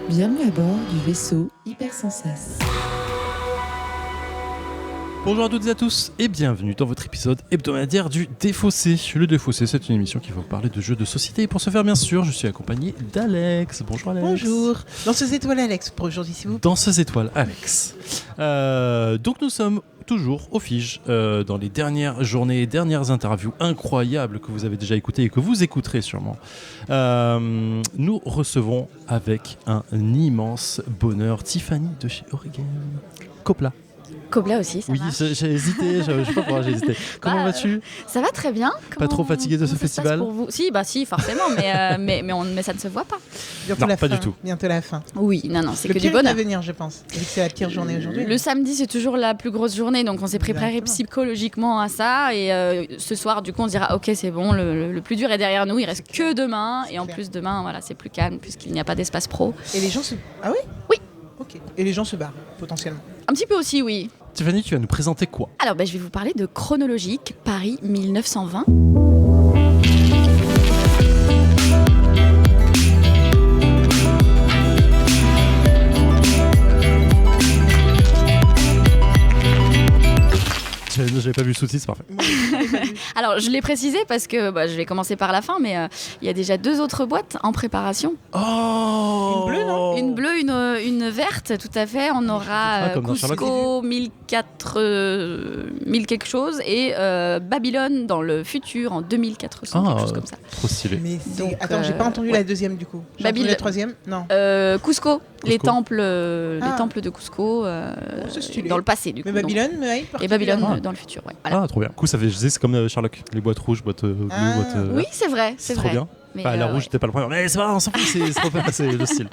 Bienvenue à bord du vaisseau Hypersensas. Bonjour à toutes et à tous et bienvenue dans votre épisode hebdomadaire du Défaussé. Le Défaussé, c'est une émission qui va vous parler de jeux de société. Et pour ce faire, bien sûr, je suis accompagné d'Alex. Bonjour Alex. Bonjour. Danseuse étoile Alex pour aujourd'hui, s'il vous plaît. Danseuse étoile Alex. Donc nous sommes toujours au Fige dans les dernières journées, dernières interviews incroyables que vous avez déjà écoutées et que vous écouterez sûrement. Nous recevons avec un immense bonheur Tiffany de chez Origami. Copla. Cobla aussi, ça Oui, marche. j'ai hésité, je sais pas pourquoi j'ai hésité. Comment vas-tu ? Ça va très bien. Pas trop fatigué de ce comment ça se passe festival pour vous ? Si, forcément, mais ça ne se voit pas. Bientôt Non, la pas fin. du tout. Bientôt la fin. Oui, non, c'est Le que du pire est à bonheur. venir, je pense. Vu que c'est la pire journée aujourd'hui. Le samedi, c'est toujours la plus grosse journée, donc on s'est préparé Exactement. psychologiquement à ça. Et ce soir, du coup, on se dira, ok, c'est bon, le plus dur est derrière nous, il reste que demain. Et en clair. plus, demain, voilà, c'est plus calme puisqu'il n'y a pas d'espace pro. Et les gens se... Ah oui Oui. Ok. Et les gens se barrent, potentiellement. Un petit peu aussi, oui. Tiffany, tu vas nous présenter quoi ? Alors, je vais vous parler de Chronologique, Paris 1920. J'avais pas vu le sous-titre, c'est parfait. Alors, je l'ai précisé parce que je vais commencer par la fin, mais il y a déjà 2 autres boîtes en préparation. Oh Une bleue, non Une bleue, une verte, tout à fait. On aura comme dans Sherlock. Cusco 1000 quelque chose et Babylone dans le futur en 2400, quelque chose comme ça. Trop stylé. Mais c'est... Donc, Attends, j'ai pas entendu ouais. la deuxième du coup. J'ai entendu Babylone. la troisième. Non. Cusco, les Cusco. temples, Ah. les temples de Cusco c'est stylé. dans le passé, du coup. Mais Babylone, Donc, et Babylone dans le futur, ouais. Voilà. Ah, trop bien. Du coup, ça fait, je disais, c'est comme Sherlock. Les boîtes rouges, boîtes bleues, Ah. boîtes Oui, c'est vrai, c'est c'est trop vrai. bien. Mais, Enfin, la rouge, ouais. c'était pas le premier. Mais c'est pas, on s'en fout, c'est trop bien, c'est le style.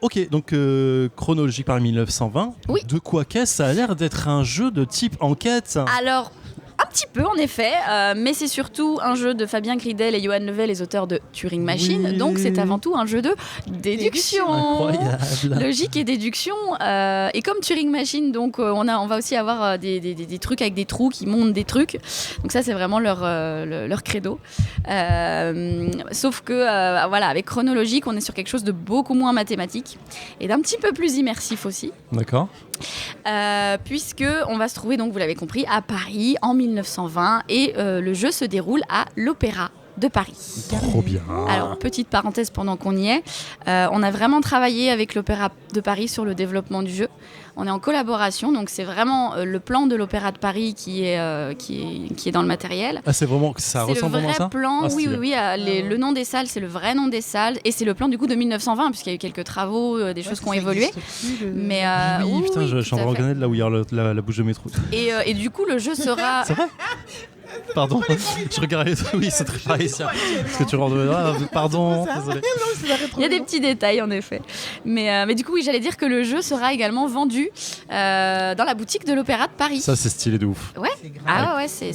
Ok, donc chronologique par 1920. Oui. De quoi qu'est-ce ? Ça a l'air d'être un jeu de type enquête. Alors, un petit peu en effet, mais c'est surtout un jeu de Fabien Gridel et Johan Level, les auteurs de Turing Machine. Oui. Donc c'est avant tout un jeu de déduction. Incroyable. Logique et déduction. Et comme Turing Machine, donc on va aussi avoir des trucs avec des trous qui montent des trucs. Donc ça c'est vraiment leur credo. Sauf que voilà, avec Chronologique, on est sur quelque chose de beaucoup moins mathématique et d'un petit peu plus immersif aussi. D'accord. Puisque on va se trouver, donc vous l'avez compris, à Paris en 1920 et le jeu se déroule à l'Opéra de Paris. Trop bien. Alors, petite parenthèse pendant qu'on y est, on a vraiment travaillé avec l'Opéra de Paris sur le développement du jeu. On est en collaboration, donc c'est vraiment le plan de l'Opéra de Paris qui est dans le matériel. Ah, c'est vraiment, ça C'est le ressemble vraiment à vrai ça ? plan, Ah, oui, stylé. le nom des salles, c'est le vrai nom des salles, et c'est le plan du coup de 1920, puisqu'il y a eu quelques travaux, des choses qui ont évolué. Mais Oui, putain, je suis en train de tout à fait. reconnaître là où il y a la bouche de métro. Et du coup, le jeu sera... C'est vrai ? Pardon, je regardais. Oui, c'est très parisien. Parce que tu rentres. Ah, pardon, désolé. Il y a des petits détails en effet. Mais du coup, oui, j'allais dire que le jeu sera également vendu dans la boutique de l'Opéra de Paris. Ça, c'est stylé de ouf. Ouais. C'est grave. Ah ouais, c'est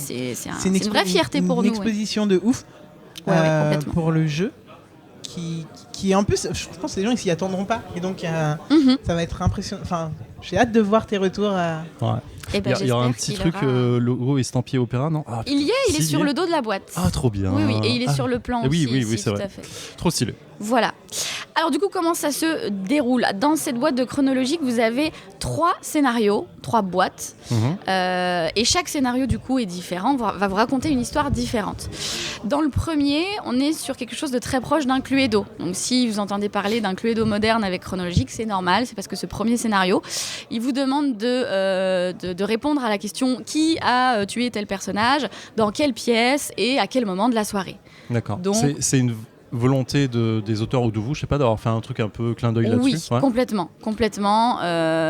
une vraie fierté pour une nous. ouais. exposition de ouf Ouais, complètement. pour le jeu qui est un peu... Je pense que les gens ils s'y attendront pas. Et donc Mhm. ça va être impressionnant. Enfin, j'ai hâte de voir tes retours. Ouais. Et ben, Il y aura un j'espère petit qu'il truc, aura- logo estampillé opéra, non ? Ah, Il y est, il est Si, sur le dos de la boîte. Ah, trop bien. Oui, et il est Ah, sur le plan oui, aussi. oui, ici, c'est tout vrai. à fait. Trop stylé. Voilà. Alors du coup, comment ça se déroule ? Dans cette boîte de Chronologique, vous avez 3 scénarios, 3 boîtes. Mhm. Et chaque scénario du coup est différent, va vous raconter une histoire différente. Dans le premier, on est sur quelque chose de très proche d'un Cluedo. Donc si vous entendez parler d'un Cluedo moderne avec Chronologique, c'est normal, c'est parce que ce premier scénario, il vous demande de répondre à la question qui a tué tel personnage, dans quelle pièce et à quel moment de la soirée. D'accord. Donc- C'est une volonté des auteurs ou de vous, je sais pas, d'avoir fait un truc un peu clin d'œil Oui, là-dessus. Ouais. complètement.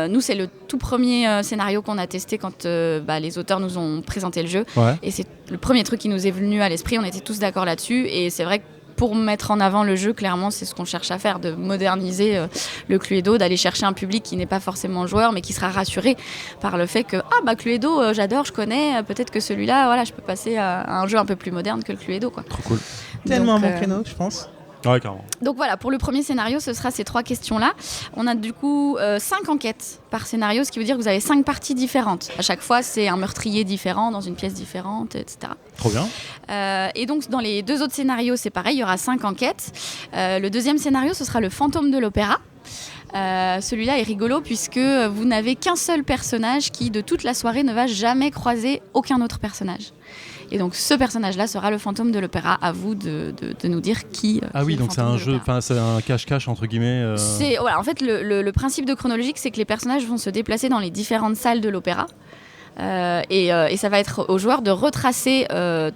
Nous, c'est le tout premier scénario qu'on a testé quand les auteurs nous ont présenté le jeu. Ouais. Et c'est le premier truc qui nous est venu à l'esprit. On était tous d'accord là-dessus. Et c'est vrai que pour mettre en avant le jeu, clairement, c'est ce qu'on cherche à faire, de moderniser le Cluedo, d'aller chercher un public qui n'est pas forcément joueur, mais qui sera rassuré par le fait que Cluedo, j'adore, je connais, peut-être que celui-là, voilà, je peux passer à un jeu un peu plus moderne que le Cluedo, quoi. Trop cool. Tellement Donc, un bon créneau, je pense. Ouais, carrément. Donc voilà, pour le premier scénario, ce sera ces 3 questions-là. On a du coup 5 enquêtes par scénario, ce qui veut dire que vous avez 5 parties différentes. À chaque fois, c'est un meurtrier différent, dans une pièce différente, etc. Trop bien. Et donc, dans les 2 autres scénarios, c'est pareil, il y aura 5 enquêtes. Le deuxième scénario, ce sera le fantôme de l'opéra. Celui-là est rigolo puisque vous n'avez qu'un seul personnage qui, de toute la soirée, ne va jamais croiser aucun autre personnage. Et donc ce personnage-là sera le fantôme de l'opéra. À vous de nous dire qui. Ah oui, qui est le donc c'est fantôme un de jeu, l'opéra. c'est un cache-cache entre guillemets. Voilà, en fait, le principe de chronologique, c'est que les personnages vont se déplacer dans les différentes salles de l'opéra. Et ça va être aux joueurs de retracer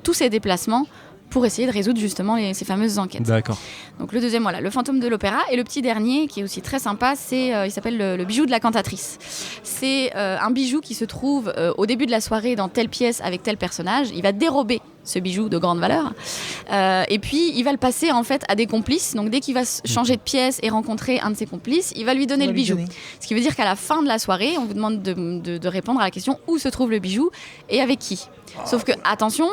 tous ces déplacements pour essayer de résoudre justement ces fameuses enquêtes. D'accord. Donc le deuxième, voilà, le fantôme de l'opéra. Et le petit dernier, qui est aussi très sympa, il s'appelle le bijou de la cantatrice. C'est un bijou qui se trouve au début de la soirée dans telle pièce avec tel personnage. Il va dérober ce bijou de grande valeur. Et puis, il va le passer en fait à des complices. Donc dès qu'il va changer de pièce et rencontrer un de ses complices, il va lui donner le bijou. Ce qui veut dire qu'à la fin de la soirée, on vous demande de répondre à la question où se trouve le bijou et avec qui. Sauf que, attention,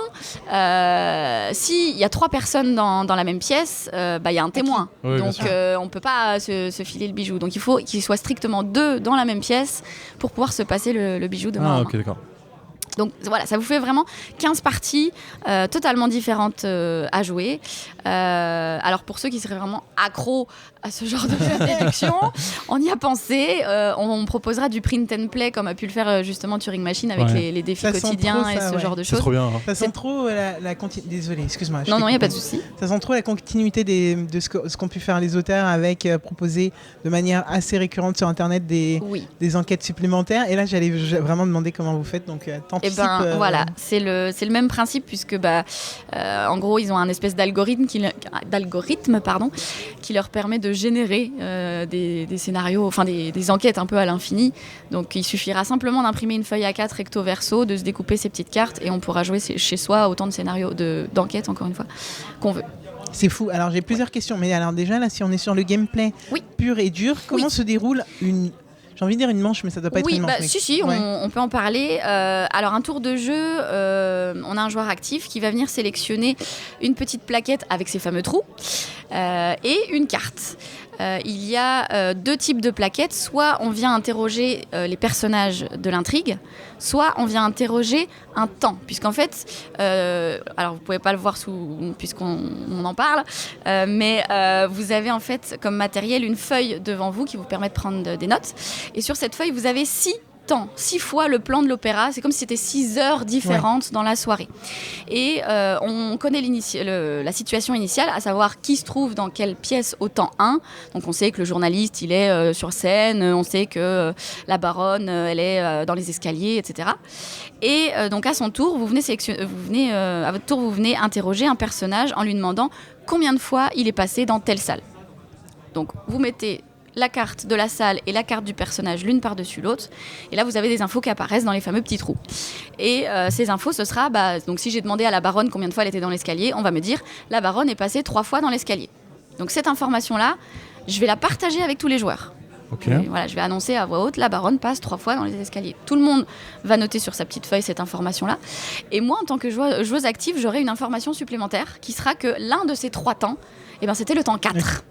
s'il y a 3 personnes dans la même pièce, il y a un témoin. Oui, donc, on ne peut pas se filer le bijou. Donc, il faut qu'il soit strictement 2 dans la même pièce pour pouvoir se passer le bijou de main en main. Ok, d'accord. Donc voilà, ça vous fait vraiment 15 parties totalement différentes à jouer. Alors pour ceux qui seraient vraiment accros à ce genre de jeu de déduction, on y a pensé. On proposera du print and play comme a pu le faire justement Turing Machine avec les défis Ça sent quotidiens trop et ça, ce genre de C'est choses. trop bien. Hein. Ça sent trop la continuité. Désolé, excuse-moi. Non, il n'y a pas de souci. Ça sent trop la continuité de ce qu'ont pu faire les auteurs avec proposer de manière assez récurrente sur Internet des enquêtes supplémentaires. Et là, j'allais vraiment demander comment vous faites. Donc, t'anticipes. Voilà, c'est le même principe puisque en gros, ils ont un espèce d'algorithme qui leur permet de générer des scénarios, enfin des enquêtes un peu à l'infini. Donc, il suffira simplement d'imprimer une feuille A4 recto verso, de se découper ses petites cartes et on pourra jouer chez soi autant de scénarios d'enquêtes, encore une fois, qu'on veut. C'est fou. Alors, j'ai plusieurs questions. Mais alors déjà, là, si on est sur le gameplay pur et dur, comment se déroule j'ai envie de dire une manche, mais ça doit pas être une manche. Si, on peut en parler. Alors, un tour de jeu, on a un joueur actif qui va venir sélectionner une petite plaquette avec ses fameux trous et une carte. Il y a 2 types de plaquettes. Soit on vient interroger les personnages de l'intrigue, soit on vient interroger un temps. Puisqu'en fait, alors vous ne pouvez pas le voir puisqu'on en parle, mais vous avez en fait comme matériel une feuille devant vous qui vous permet de prendre des notes. Et sur cette feuille, vous avez 6 fois le plan de l'opéra. C'est comme si c'était 6 heures différentes dans la soirée. Et on connaît la situation initiale, à savoir qui se trouve dans quelle pièce au temps 1. Donc on sait que le journaliste, il est sur scène, on sait que la baronne, elle est dans les escaliers, etc. Et donc à son tour, à votre tour, vous venez interroger un personnage en lui demandant combien de fois il est passé dans telle salle. Donc vous mettez la carte de la salle et la carte du personnage l'une par-dessus l'autre. Et là, vous avez des infos qui apparaissent dans les fameux petits trous. Et ces infos, ce sera, donc si j'ai demandé à la baronne combien de fois elle était dans l'escalier, on va me dire, la baronne est passée 3 fois dans l'escalier. Donc cette information-là, je vais la partager avec tous les joueurs. Okay. Voilà, je vais annoncer à voix haute, la baronne passe 3 fois dans les escaliers. Tout le monde va noter sur sa petite feuille cette information-là. Et moi, en tant que joueuse active, j'aurai une information supplémentaire qui sera que l'un de ces 3 temps, c'était le temps 4.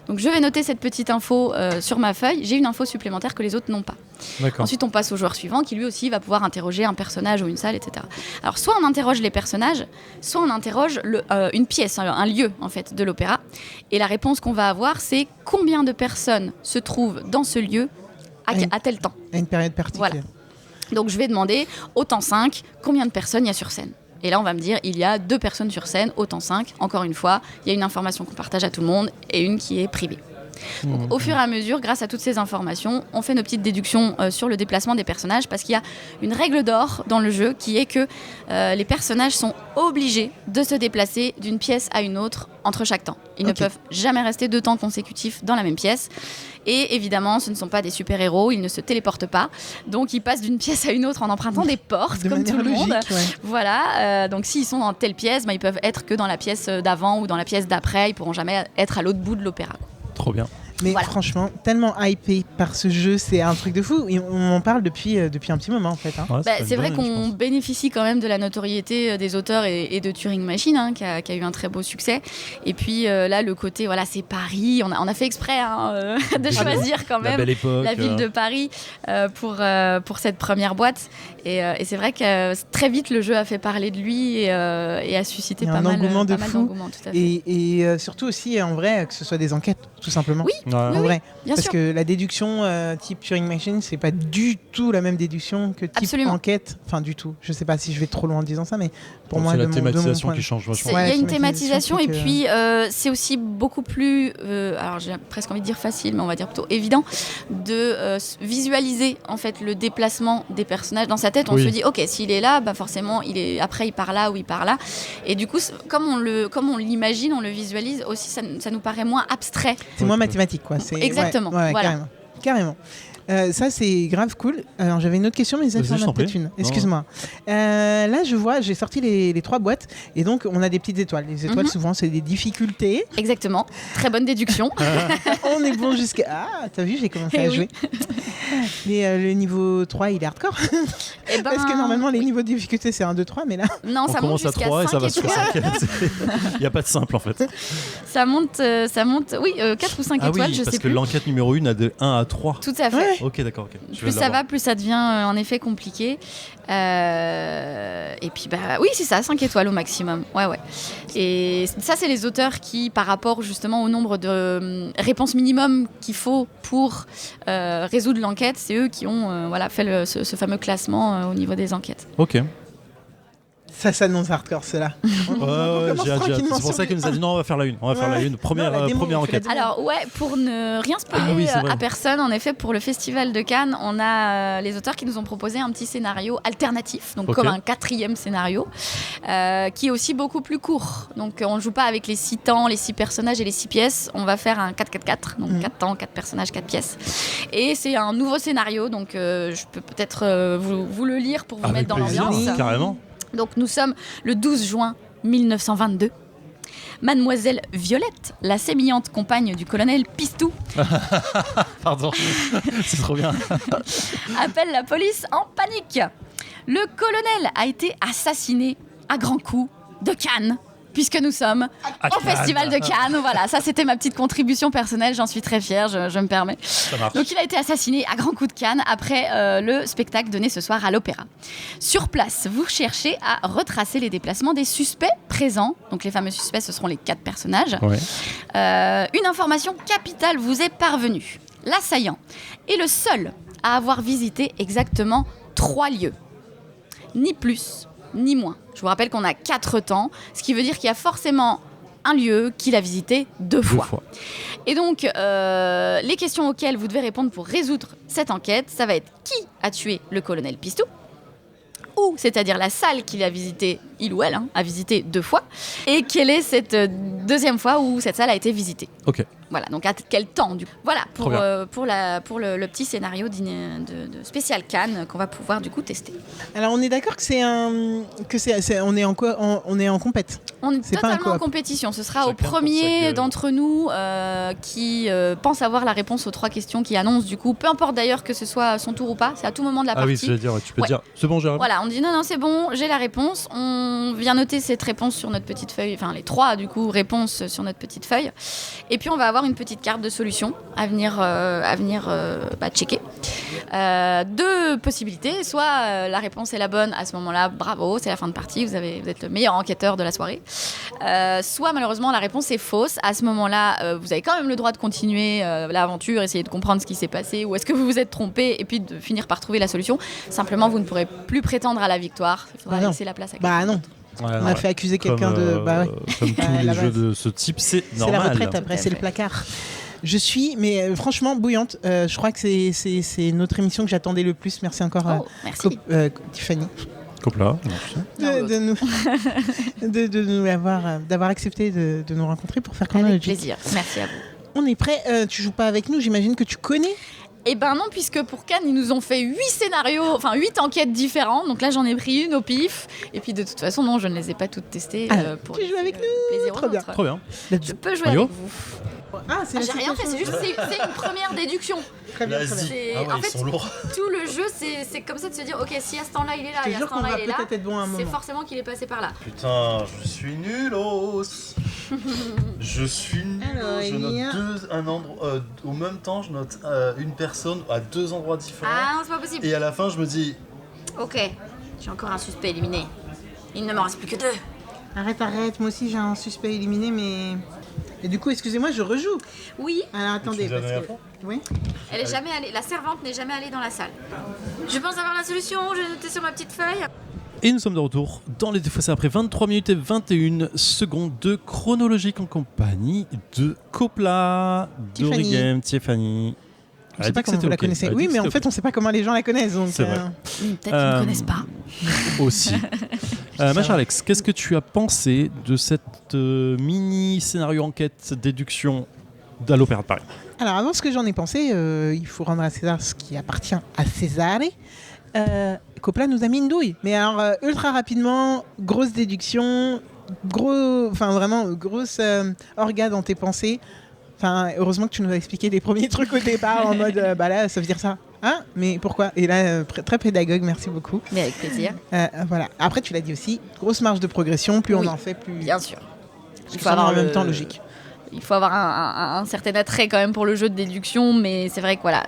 Donc je vais noter cette petite info sur ma feuille. J'ai une info supplémentaire que les autres n'ont pas. D'accord. Ensuite, on passe au joueur suivant qui lui aussi va pouvoir interroger un personnage ou une salle, etc. Alors soit on interroge les personnages, soit on interroge une pièce, un lieu en fait de l'opéra. Et la réponse qu'on va avoir, c'est combien de personnes se trouvent dans ce lieu à tel temps. À une période particulière. Voilà. Donc je vais demander au temps 5 combien de personnes il y a sur scène. Et là, on va me dire, il y a 2 personnes sur scène, au temps 5. Encore une fois, il y a une information qu'on partage à tout le monde et une qui est privée. Donc, au fur et à mesure, grâce à toutes ces informations, on fait nos petites déductions sur le déplacement des personnages parce qu'il y a une règle d'or dans le jeu qui est que les personnages sont obligés de se déplacer d'une pièce à une autre entre chaque temps. Ils ne peuvent jamais rester 2 temps consécutifs dans la même pièce. Et évidemment, ce ne sont pas des super-héros, ils ne se téléportent pas. Donc, ils passent d'une pièce à une autre en empruntant des portes, comme tout le monde. Voilà. Donc, s'ils sont dans telle pièce, ils peuvent être que dans la pièce d'avant ou dans la pièce d'après. Ils ne pourront jamais être à l'autre bout de l'opéra. Trop bien. Mais franchement, tellement hypé par ce jeu, c'est un truc de fou. Et on en parle depuis un petit moment en fait. Hein. Ouais, c'est vrai qu'on bénéficie quand même de la notoriété des auteurs et de Turing Machine, qui a eu un très beau succès. Et puis là, le côté, c'est Paris. On a fait exprès de choisir quand même la ville de Paris pour cette première boîte. Et c'est vrai que très vite, le jeu a fait parler de lui et a suscité pas mal d'engouement. Tout à fait. Et surtout aussi, en vrai, que ce soit des enquêtes, tout simplement. Oui, en vrai. Bien Parce sûr. que la déduction type Turing Machine, c'est pas du tout la même déduction que type Absolument. enquête. Enfin, du tout. Je sais pas si je vais trop loin en disant ça, mais pour moi, c'est la de thématisation mon point qui change vachement. Il y a une thématisation et que... puis c'est aussi beaucoup plus, alors j'ai presque envie de dire facile, mais on va dire plutôt évident, de visualiser en fait le déplacement des personnages. Dans sa tête, on se dit, ok, s'il est là, forcément, après il part là ou il part là. Et du coup, comme on l'imagine, on le visualise aussi, ça nous paraît moins abstrait. C'est moins mathématique, quoi. Exactement. Voilà. Carrément. Ça, c'est grave cool. Alors, j'avais une autre question, mais ça en a peut-être une. Excuse-moi. Là, je vois, j'ai sorti les 3 boîtes. Et donc, on a des petites étoiles. Les étoiles, souvent, c'est des difficultés. Exactement. Très bonne déduction. On est bon jusqu'à... Ah, t'as vu, j'ai commencé à jouer. Mais le niveau 3, il est hardcore. Parce que normalement, les niveaux de difficulté, c'est 1, 2, 3. Mais là... Non, on ça commence monte à 3 et ça va étoiles. sur 5. Il n'y a pas de simple, en fait. Ça monte, oui, 4 ou 5 étoiles, je sais plus. Parce que l'enquête numéro 1 a de 1 à 3. Tout à fait. Ouais. Ok, d'accord. Plus ça va, plus ça devient en effet compliqué. Et puis, oui, c'est ça, 5 étoiles au maximum. Ouais. Et ça, c'est les auteurs qui, par rapport justement au nombre de réponses minimum qu'il faut pour résoudre l'enquête, c'est eux qui ont fait ce fameux classement au niveau des enquêtes. Ok. Ça s'annonce hardcore, cela. J'ai hâte. C'est pour ça qu'il nous a dit non, on va faire la une. On va faire la une. Première enquête. Alors, pour ne rien spoiler à personne, en effet, pour le Festival de Cannes, on a les auteurs qui nous ont proposé un petit scénario alternatif, donc comme un 4e scénario, qui est aussi beaucoup plus court. Donc, on ne joue pas avec les 6 temps, les 6 personnages et les 6 pièces. On va faire un 4-4-4, donc 4 temps, 4 personnages, 4 pièces. Et c'est un nouveau scénario, donc je peux peut-être vous le lire pour vous mettre dans l'ambiance. Carrément. Donc nous sommes le 12 juin 1922. Mademoiselle Violette, la sémillante compagne du colonel Pistou, Pardon, c'est trop bien. appelle la police en panique. Le colonel a été assassiné à grands coups de canne, puisque nous sommes au Festival de Cannes. Voilà, ça c'était ma petite contribution personnelle, j'en suis très fière, je me permets. Ça marche. Donc il a été assassiné à grands coups de canne après le spectacle donné ce soir à l'Opéra. Sur place, vous cherchez à retracer les déplacements des suspects présents. Donc les fameux suspects, ce seront les 4 personnages. Ouais. Une information capitale vous est parvenue. L'assaillant est le seul à avoir visité exactement 3 lieux. Ni plus, ni moins. Je vous rappelle qu'on a 4 temps, ce qui veut dire qu'il y a forcément un lieu qu'il a visité 2 fois. Et donc, les questions auxquelles vous devez répondre pour résoudre cette enquête, ça va être qui a tué le colonel Pistou ? Où, c'est-à-dire la salle qu'il a visitée, il ou elle, a visité 2 fois, et quelle est cette 2e fois où cette salle a été visitée. Ok. Voilà, donc à quel temps du coup. Voilà, pour le petit scénario de spécial Cannes qu'on va pouvoir du coup tester. Alors on est d'accord que on est en compète. On est C'est pas un totalement en coop. compétition. Ce sera Chacun au pour sa premier gueule. d'entre nous qui pense avoir la réponse aux 3 questions qui annoncent du coup. Peu importe d'ailleurs que ce soit son tour ou pas, c'est à tout moment de la Ah partie. oui, je veux dire, tu peux dire c'est bon, j'ai répondu. Voilà, on dit non, c'est bon, j'ai la réponse. On vient noter cette réponse sur notre petite feuille, enfin les 3 du coup réponses sur notre petite feuille. Et puis on va avoir une petite carte de solution à venir checker. 2 possibilités, soit la réponse est la bonne, à ce moment-là, bravo, c'est la fin de partie, vous êtes le meilleur enquêteur de la soirée. Soit malheureusement la réponse est fausse, à ce moment-là, vous avez quand même le droit de continuer l'aventure, essayer de comprendre ce qui s'est passé, ou est-ce que vous vous êtes trompé, et puis de finir par trouver la solution. Simplement, vous ne pourrez plus prétendre à la victoire, il faudra laisser la place à quelqu'un. Bah non. On a fait accuser quelqu'un de... Comme tous les jeux de ce type, c'est normal. C'est la retraite, après c'est le placard. Je suis, mais franchement, bouillante. Je crois que c'est notre émission que j'attendais le plus. Merci encore, merci. Tiffany. Copla. D'avoir accepté de nous rencontrer pour faire Avec plaisir, merci à vous. On est prêt, tu joues pas avec nous, j'imagine que tu connais. Eh ben non, puisque pour Cannes, ils nous ont fait 8 scénarios, enfin 8 enquêtes différentes. Donc là, j'en ai pris une au pif. Et puis de toute façon, non, je ne les ai pas toutes testées. Tu joues avec nous. Plaisir Trop bien. Trop bien. Je peux jouer Mario avec vous. Ah, c'est j'ai rien fait, c'est juste c'est une première déduction. Très bien, très bien. Ah ouais, En ils fait, sont lourds. tout le jeu, c'est comme ça de se dire, ok, si à ce temps-là il est là, Je et te à jure ce qu'on temps-là va il est là, peut-être être bon à un c'est moment. forcément qu'il est passé par là. Putain, je suis nulos. Je suis nulos. Alors, Je il y a- note un endroit. Au même temps, je note une personne à 2 endroits différents. Ah non, c'est pas possible. Et à la fin, je me dis. Ok, j'ai encore un suspect éliminé. Il ne m'en reste plus que 2. Arrête, moi aussi j'ai un suspect éliminé, mais... Et du coup, excusez-moi, je rejoue. Oui, Alors attendez, Tu nous as parce donné que... la fin Oui. elle est jamais allée. La servante n'est jamais allée dans la salle. Je pense avoir la solution, j'ai noté sur ma petite feuille. Et nous sommes de retour dans les défaussés après 23 minutes et 21 secondes de chronologique en compagnie de Copla, Tiffany. d'Origame, Tiffany. Je sais pas comment vous la connaissez. Oui, mais en fait, on sait pas comment les gens la connaissent. Donc, C'est vrai. Peut-être qu'ils ne connaissent pas. Aussi. Ma chère Alex, qu'est-ce que tu as pensé de cette mini scénario enquête déduction à l'Opéra de Paris? Alors, avant ce que j'en ai pensé, il faut rendre à César ce qui appartient à César. Copla nous a mis une douille. Mais alors, ultra rapidement, grosse déduction, grosse orga dans tes pensées. Enfin, heureusement que tu nous as expliqué les premiers trucs au départ en mode, bah là, ça veut dire ça. Hein? Mais pourquoi? Et là, très pédagogue, merci beaucoup. Mais avec plaisir. Voilà. Après, tu l'as dit aussi, grosse marge de progression. Plus Oui, on en fait, plus. Bien sûr. Il faut avoir en même temps logique. Il faut avoir un certain attrait quand même pour le jeu de déduction, mais c'est vrai que voilà,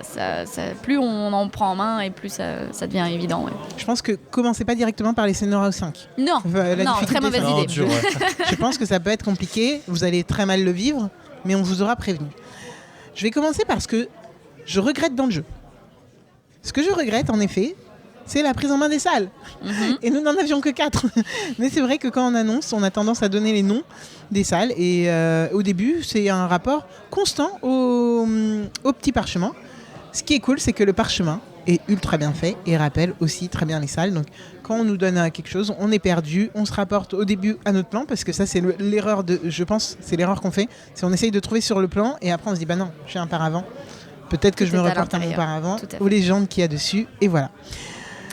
plus on en prend en main et plus ça devient évident. Ouais. Je pense que commencez pas directement par les scénarios 5. Non, La non, difficulté, très mauvaise ça- idée. dur, ouais. Je pense que ça peut être compliqué, vous allez très mal le vivre, mais on vous aura prévenu. Je vais commencer parce que je regrette dans le jeu. Ce que je regrette, en effet, c'est la prise en main des salles. Et nous n'en avions que 4. Mais c'est vrai que quand on annonce, on a tendance à donner les noms des salles. Et au début, c'est un rapport constant au petit parchemin. Ce qui est cool, c'est que le parchemin est ultra bien fait et rappelle aussi très bien les salles. Donc quand on nous donne quelque chose, on est perdu, on se rapporte au début à notre plan, parce que ça c'est l'erreur je pense, c'est l'erreur qu'on fait, c'est on essaye de trouver sur le plan et après on se dit bah non, j'ai un paravent. Peut-être que Tout je me est à reporte à mon l'intérieur. paravent, Tout à fait. aux légendes qu'il y a dessus, et voilà.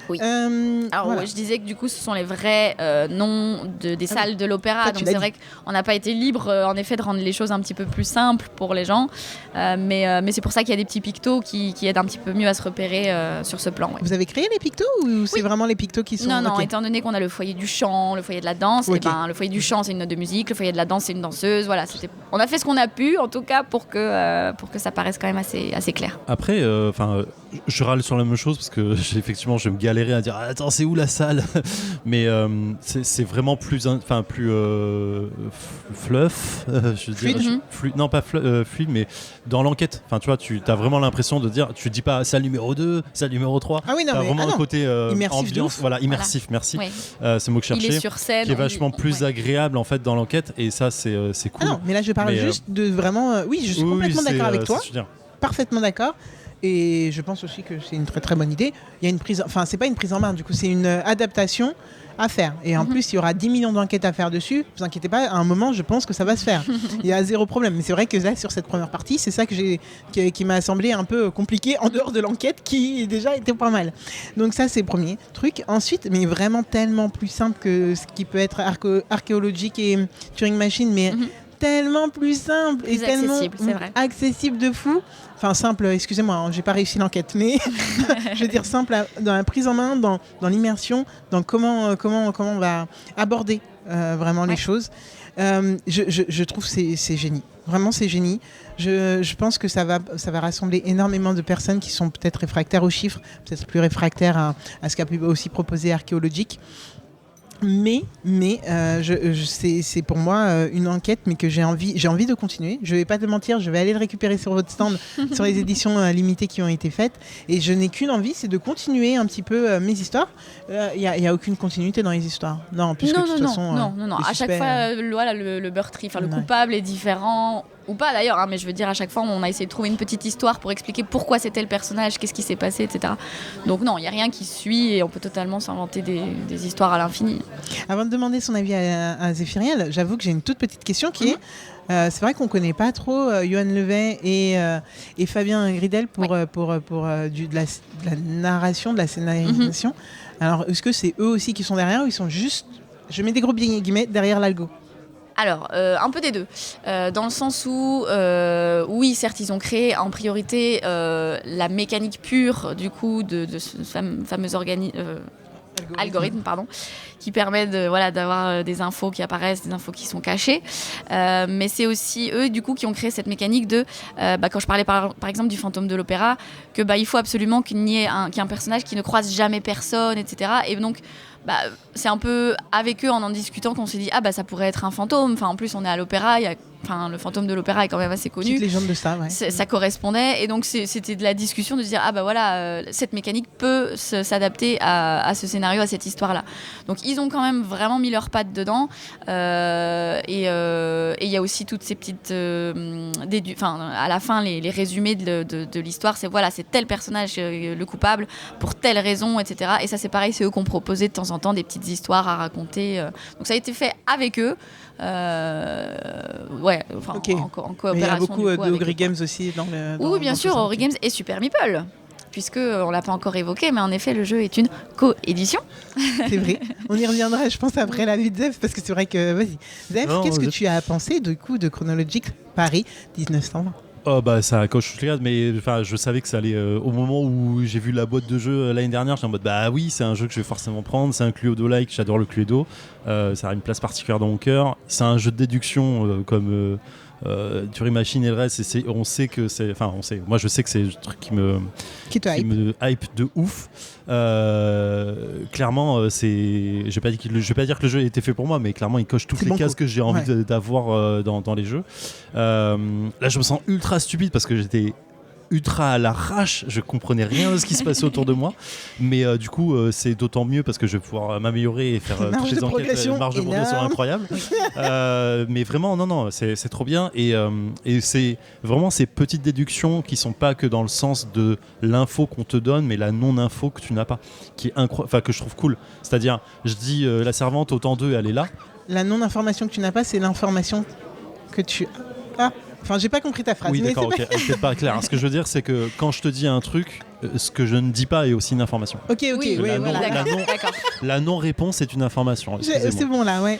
Oui. voilà. Alors ouais, je disais que du coup ce sont les vrais noms des salles de l'opéra, Ça, tu donc l'as c'est dit. vrai qu'on n'a pas été libre en effet de rendre les choses un petit peu plus simples pour les gens, mais c'est pour ça qu'il y a des petits pictos qui aident un petit peu mieux à se repérer sur ce plan. Ouais. Vous avez créé les pictos ou c'est vraiment les pictos qui sont... Non, Ok. étant donné qu'on a le foyer du chant, le foyer de la danse, Ok. et ben, le foyer du chant c'est une note de musique, le foyer de la danse c'est une danseuse, voilà, on a fait ce qu'on a pu en tout cas pour que ça paraisse quand même assez clair. Après, je râle sur la même chose parce que effectivement, je vais me galérer à dire attends, c'est où la salle? Mais c'est vraiment plus fluff, je veux dire, Fluide. non pas fluide, mais dans l'enquête. Enfin, tu vois, tu as vraiment l'impression de dire, tu dis pas salle numéro 2, salle numéro 3. Ah oui, non, T'as mais- vraiment ah un non. côté Immersif de ambiance, ouf. voilà, immersif. Merci. Oui. C'est le mot que je Il cherchais. est sur scène. Qui est vachement plus agréable en fait dans l'enquête, et ça c'est Ah cool. non, mais là je parle Mais, juste de vraiment... oui, je suis Oui, complètement c'est, d'accord avec toi. c'est sûr. Parfaitement d'accord. Et je pense aussi que c'est une très très bonne idée. Il y a une prise, enfin c'est pas une prise en main, du coup c'est une adaptation à faire. Et en plus il y aura 10 millions d'enquêtes à faire dessus. Vous inquiétez pas, à un moment je pense que ça va se faire. Il y a zéro problème. Mais c'est vrai que là sur cette première partie, c'est ça qui m'a semblé un peu compliqué en dehors de l'enquête qui déjà était pas mal. Donc ça c'est le premier truc. Ensuite, mais vraiment tellement plus simple que ce qui peut être archéologique et Turing Machine, mais tellement plus simple et Plus tellement accessible, c'est vrai. accessible de fou. Enfin simple, excusez-moi, hein, j'ai pas réussi l'enquête, mais je veux dire simple dans la prise en main, dans l'immersion, dans comment on va aborder vraiment les choses. Je trouve que c'est génie. Vraiment, c'est génie. Je pense que ça va rassembler énormément de personnes qui sont peut-être réfractaires aux chiffres, peut-être plus réfractaires à ce qu'a pu aussi proposer Archéologique. Mais c'est pour moi une enquête, mais que j'ai envie de continuer. Je vais pas te mentir, je vais aller le récupérer sur votre stand, sur les éditions limitées qui ont été faites. Et je n'ai qu'une envie, c'est de continuer un petit peu mes histoires. Il y a aucune continuité dans les histoires. Non, puisque de toute façon, non. le À chaque suspect, fois, le meurtrier, enfin le Ouais. coupable est différent. Ou pas d'ailleurs, hein, mais je veux dire, à chaque fois, on a essayé de trouver une petite histoire pour expliquer pourquoi c'était le personnage, qu'est-ce qui s'est passé, etc. Donc non, il n'y a rien qui suit et on peut totalement s'inventer des histoires à l'infini. Avant de demander son avis à Zéphiriel, j'avoue que j'ai une toute petite question qui est... c'est vrai qu'on ne connaît pas trop Johan Levet et Fabien Gridel pour de la narration, de la scénarisation. Alors, est-ce que c'est eux aussi qui sont derrière ou ils sont juste, je mets des gros guillemets, derrière l'algo? Alors, un peu des deux. Dans le sens où, oui, certes, ils ont créé en priorité la mécanique pure, du coup, de ce fameux algorithme, qui permet d'avoir des infos qui apparaissent, des infos qui sont cachées. Mais c'est aussi eux, du coup, qui ont créé cette mécanique de, quand je parlais par exemple du fantôme de l'opéra, que il faut absolument qu'il y ait un personnage qui ne croise jamais personne, etc. Et donc, c'est un peu avec eux en discutant qu'on s'est dit ça pourrait être un fantôme. Enfin, en plus on est à l'opéra, le fantôme de l'opéra est quand même assez connu. Petite légende de ça, ouais. Ça correspondait et donc c'était de la discussion de se dire cette mécanique peut s'adapter à ce scénario, à cette histoire-là. Donc ils ont quand même vraiment mis leurs pattes dedans et il y a aussi toutes ces petites à la fin les résumés de l'histoire, c'est tel personnage le coupable pour telle raison, etc. Et ça c'est pareil, c'est eux qui ont proposé de temps en temps des petites histoires à raconter. Donc ça a été fait avec eux. Okay. En coopération. Mais il y a beaucoup d'Ogre Games eux. aussi Oui, bien sûr, Ogre Games et Super Meeple. Puisque on l'a pas encore évoqué, mais en effet, le jeu est une co-édition. C'est vrai. On y reviendra, je pense, après la vie de Zef, parce que c'est vrai que... Vas-y. Zef, qu'est-ce que tu as pensé, du coup, de Chronologic Paris 1920 ? Ça coche toutes les cases, mais je savais que ça allait. Au moment où j'ai vu la boîte de jeu l'année dernière, j'étais en mode oui, c'est un jeu que je vais forcément prendre. C'est un Cluedo-like, j'adore le Cluedo. Ça a une place particulière dans mon cœur. C'est un jeu de déduction comme Turing Machine et le reste. On sait que c'est. Enfin, on sait. Moi, je sais que c'est le truc qui me hype de ouf. Clairement, je vais pas dire que le jeu a été fait pour moi, mais clairement, il coche toutes les cases que j'ai envie d'avoir dans les jeux. Là, je me sens ultra stupide parce que j'étais ultra à l'arrache, je comprenais rien de ce qui se passait autour de moi, mais du coup c'est d'autant mieux parce que je vais pouvoir m'améliorer et faire toutes les enquêtes, marge de progression incroyable. Mais vraiment non, c'est trop bien et c'est vraiment ces petites déductions qui sont pas que dans le sens de l'info qu'on te donne, mais la non-info que tu n'as pas, qui est que je trouve cool. C'est-à-dire, je dis la servante au temps 2, elle est là. La non-information que tu n'as pas, c'est l'information que tu as. Enfin, j'ai pas compris ta phrase. Oui, d'accord, ok. C'est pas clair. Ce que je veux dire, c'est que quand je te dis un truc, ce que je ne dis pas est aussi une information. Ok, oui, la non-réponse est une information. C'est bon là, ouais.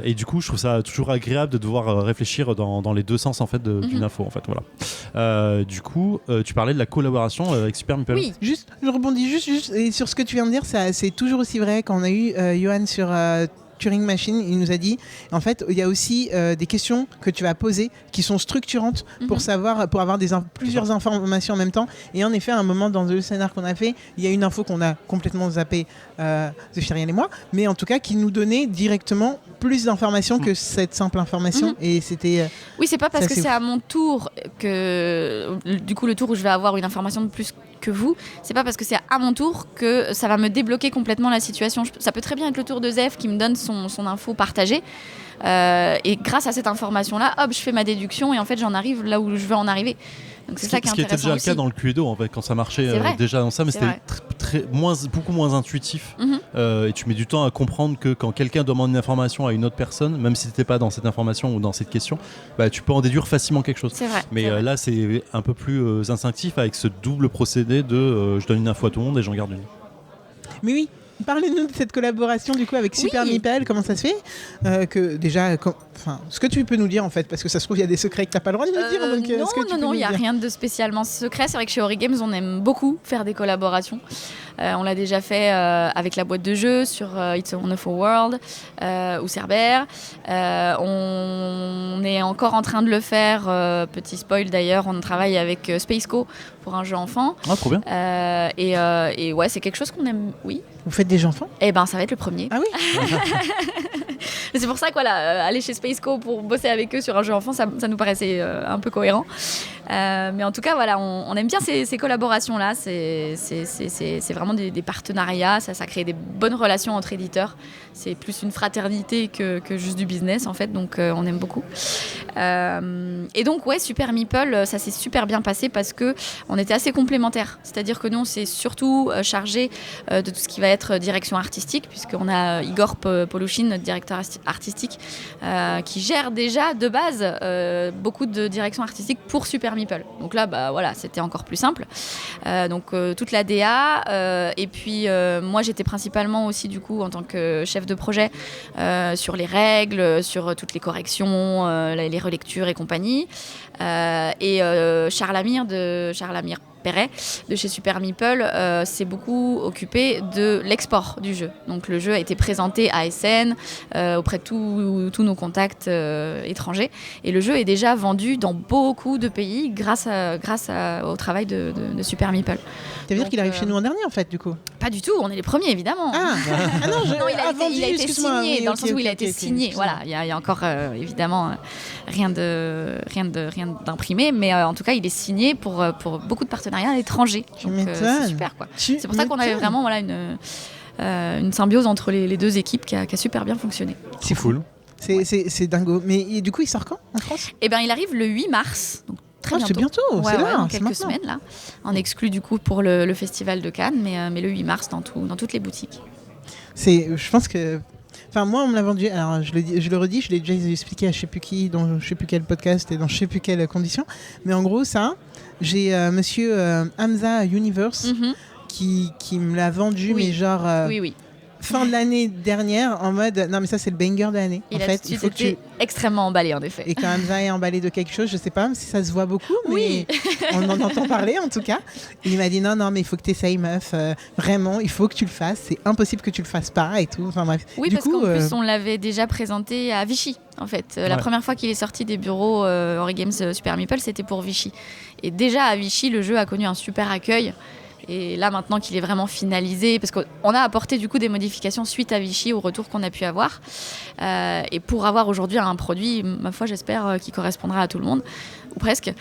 Et du coup, je trouve ça toujours agréable de devoir réfléchir dans les deux sens en fait d'une info. En fait, voilà. Du coup, tu parlais de la collaboration avec Super Meeple. Oui, je rebondis juste et sur ce que tu viens de dire. C'est toujours aussi vrai quand on a eu Johan sur Turing Machine, il nous a dit, en fait, il y a aussi des questions que tu vas poser qui sont structurantes pour avoir plusieurs informations en même temps. Et en effet, à un moment dans le scénar qu'on a fait, il y a une info qu'on a complètement zappée, Zéphiriel et moi, mais en tout cas qui nous donnait directement plus d'informations que cette simple information. Et c'était... oui, c'est pas parce que c'est à mon tour que, du coup, le tour où je vais avoir une information de plus que vous, c'est pas parce que c'est à mon tour que ça va me débloquer complètement la situation. Ça peut très bien être le tour de Zef qui me donne son info partagée. Et grâce à cette information-là, hop, je fais ma déduction et en fait, j'en arrive là où je veux en arriver. Donc c'est ça qui est intéressant. Ce qui était déjà aussi le cas dans le Cluedo, en fait, quand ça marchait déjà dans ça, mais c'était beaucoup moins intuitif. Et tu mets du temps à comprendre que quand quelqu'un demande une information à une autre personne, même si tu n'étais pas dans cette information ou dans cette question, tu peux en déduire facilement quelque chose. C'est vrai. Mais là, c'est un peu plus instinctif avec ce double procédé de je donne une info à tout le monde et j'en garde une. Mais oui. Parlez-nous de cette collaboration du coup avec Super Meeple, comment ça se fait que déjà, ce que tu peux nous dire en fait, parce que ça se trouve il y a des secrets que tu n'as pas le droit de nous dire. Donc, non, il n'y a rien de spécialement secret. C'est vrai que chez Ori Games, on aime beaucoup faire des collaborations. On l'a déjà fait avec la boîte de jeu sur It's a Wonderful World ou Cerbère. On est encore en train de le faire, petit spoil d'ailleurs, on travaille avec Spaceco pour un jeu enfant. Ah, trop bien. Et ouais, c'est quelque chose qu'on aime, oui. Vous faites des jeux enfants ? Eh ben, ça va être le premier. Ah oui. C'est pour ça que aller chez Spaceco pour bosser avec eux sur un jeu enfant, ça nous paraissait un peu cohérent. Mais en tout cas, voilà, on aime bien ces collaborations-là. C'est vraiment des partenariats. Ça crée des bonnes relations entre éditeurs. C'est plus une fraternité que juste du business, en fait. Donc, on aime beaucoup. Et donc, ouais, Super Meeple, ça s'est super bien passé parce qu'on était assez complémentaires. C'est-à-dire que nous, on s'est surtout chargé de tout ce qui va être direction artistique, puisqu'on a Igor Polushin, notre directeur artistique, qui gère déjà de base beaucoup de direction artistique pour Super Meeple. Meeple. Donc là, bah, voilà, c'était encore plus simple. Toute la DA. Et puis, moi, j'étais principalement aussi, du coup, en tant que chef de projet, sur les règles, sur toutes les corrections, les relectures et compagnie. Charles Amir Perret de chez Super Meeple s'est beaucoup occupé de l'export du jeu. Donc le jeu a été présenté à SN auprès de tous nos contacts étrangers et le jeu est déjà vendu dans beaucoup de pays grâce au travail de Super Meeple. Ça veut dire qu'il arrive chez nous en dernier en fait du coup? Pas du tout, on est les premiers évidemment. Non, il a été signé dans le sens où il a été signé. Voilà, il y a encore évidemment rien d'imprimé, mais en tout cas il est signé pour beaucoup de partenariats à l'étranger. Donc c'est super quoi. C'est pour ça qu'on avait vraiment une symbiose entre les deux équipes qui a super bien fonctionné. C'est cool. C'est dingo. Mais du coup il sort quand en France? Eh bien il arrive le 8 mars. Donc très bientôt. C'est bientôt, c'est là, dans c'est quelques maintenant. semaines là. En exclu du coup pour le festival de Cannes, mais le 8 mars dans toutes les boutiques. Je pense que... Enfin, moi, on me l'a vendu. Alors, je le redis, je l'ai déjà expliqué à je sais plus qui, dans je sais plus quel podcast et dans je sais plus quelles conditions. Mais en gros, ça, j'ai monsieur Hamza Universe qui me l'a vendu, Oui. mais genre Oui. fin de l'année dernière, en mode non, mais ça, c'est le banger de l'année. Il en a fait, tout de suite été extrêmement emballé en effet. Et quand Hamza est emballé de quelque chose, je sais pas si ça se voit beaucoup, mais Oui. on en entend parler en tout cas. Et il m'a dit non, mais il faut que tu essayes, meuf. Vraiment, il faut que tu le fasses. C'est impossible que tu le fasses pas et tout. Enfin bref. Oui, du parce qu'en plus, on l'avait déjà présenté à Vichy, en fait. La première fois qu'il est sorti des bureaux Ori Games Super Meeple, c'était pour Vichy. Et déjà, à Vichy, le jeu a connu un super accueil. Et là, maintenant qu'il est vraiment finalisé, parce qu'on a apporté du coup des modifications suite à Vichy, au retour qu'on a pu avoir. Et pour avoir aujourd'hui un produit, ma foi, j'espère, qui correspondra à tout le monde. Ou presque.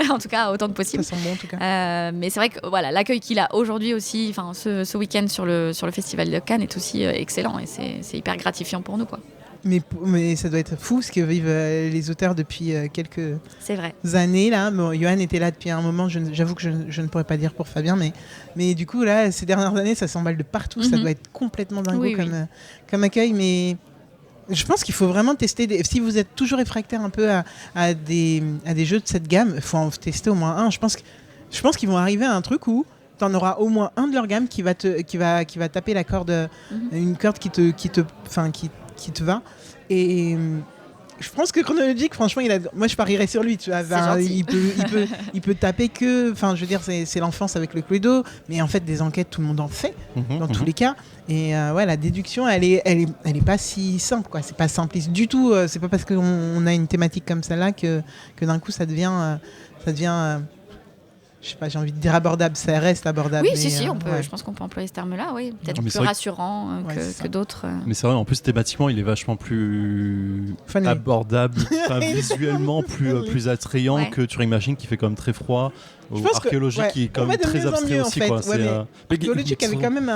En tout cas, autant que possible. Ça sent bon, en tout cas. Mais c'est vrai que voilà, l'accueil qu'il a aujourd'hui aussi, ce week-end sur le Festival de Cannes est aussi excellent. Et c'est hyper gratifiant pour nous, quoi. Mais ça doit être fou ce que vivent les auteurs depuis quelques années. Là. Bon, Johan était là depuis un moment, j'avoue que je ne pourrais pas dire pour Fabien, mais du coup, là, ces dernières années, ça s'emballe de partout. Ça doit être complètement dingo comme accueil. Mais je pense qu'il faut vraiment tester. Si vous êtes toujours réfractaire un peu à des jeux de cette gamme, il faut en tester au moins un. Je pense qu'ils vont arriver à un truc où tu en auras au moins un de leur gamme qui va taper la corde, une corde qui te va. Et je pense que Chronologic, franchement, moi je parierais sur lui, tu vois. Il peut taper que, enfin, je veux dire, c'est l'enfance avec le Cluedo, mais en fait, des enquêtes, tout le monde en fait, dans tous les cas. Et la déduction, elle est pas si simple, quoi. C'est pas simpliste du tout. C'est pas parce qu'on a une thématique comme celle-là que d'un coup, ça devient je sais pas, j'ai envie de dire abordable, ça reste abordable. Oui, si, je pense qu'on peut employer ce terme-là, oui. Peut-être plus rassurant que d'autres. Mais c'est vrai, en plus, thématiquement, il est vachement plus abordable, visuellement plus attrayant que Turing Machine qui fait quand même très froid, ou Archéologique qui est quand même très abstrait aussi. Archéologique avait quand même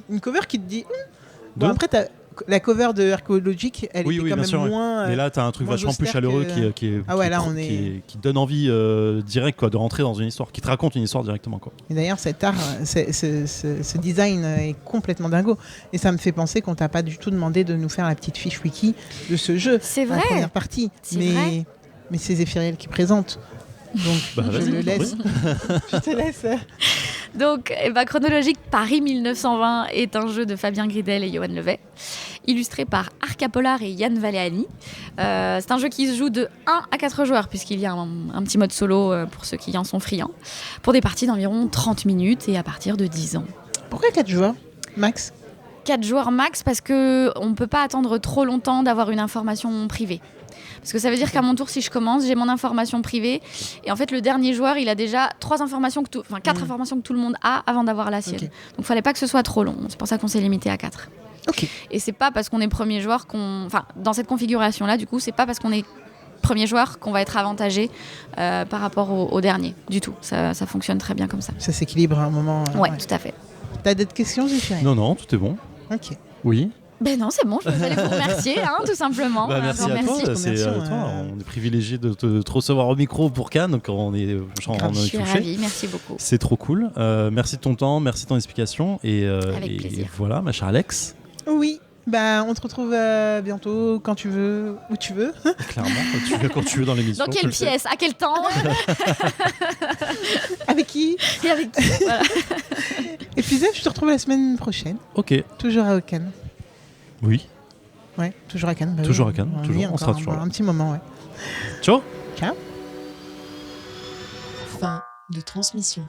une cover qui te dit... Bon, après, la cover de Archéologique, elle était quand même moins. Mais là, t'as un truc vachement plus chaleureux qui donne envie direct de rentrer dans une histoire, qui te raconte une histoire directement. Quoi. Et d'ailleurs, cet art, ce design est complètement dingo. Et ça me fait penser qu'on t'a pas du tout demandé de nous faire la petite fiche wiki de ce jeu. C'est vrai. La première partie. Mais c'est Zéphiriel qui présente. Donc, je le laisse. Je te laisse. Donc, Chronologique Paris 1920 est un jeu de Fabien Gridel et Johan Levet, illustré par Arca Polar et Yann Valeani. C'est un jeu qui se joue de 1 à 4 joueurs, puisqu'il y a un petit mode solo pour ceux qui en sont friands, pour des parties d'environ 30 minutes et à partir de 10 ans. Pourquoi 4 joueurs, max ? 4 joueurs max, parce qu'on ne peut pas attendre trop longtemps d'avoir une information privée. Parce que ça veut dire qu'à mon tour, si je commence, j'ai mon information privée. Et en fait, le dernier joueur, il a déjà 4 informations que tout le monde a avant d'avoir la sienne. Donc, il ne fallait pas que ce soit trop long. C'est pour ça qu'on s'est limité à 4. Et c'est pas parce qu'on est premier joueur dans cette configuration-là, du coup, c'est pas parce qu'on est premier joueur qu'on va être avantagé par rapport au dernier. Du tout. Ça fonctionne très bien comme ça. Ça s'équilibre à un moment. Ouais, tout à fait. T'as d'autres questions, Zéphirine ? Non, tout est bon. Ok. Oui. Ben non, c'est bon, je vais vous remercier, tout simplement. Merci à toi, on est privilégié de te recevoir au micro pour Cannes, donc je suis ravie, merci beaucoup. C'est trop cool. Merci de ton temps, merci de ton explication. Et plaisir. voilà, ma chère Alex. Oui, On te retrouve bientôt, quand tu veux, où tu veux. Clairement, quand tu veux dans l'émission. Dans quelle pièce? À quel temps? Avec qui? Et avec qui? Voilà. Et puis Zef, je te retrouve la semaine prochaine. Ok, Toujours à Cannes. oui. Ouais, toujours à Cannes. Toujours à Cannes, On toujours, y est on sera encore toujours là. un petit moment, ouais. Ciao. Ciao. Fin de transmission.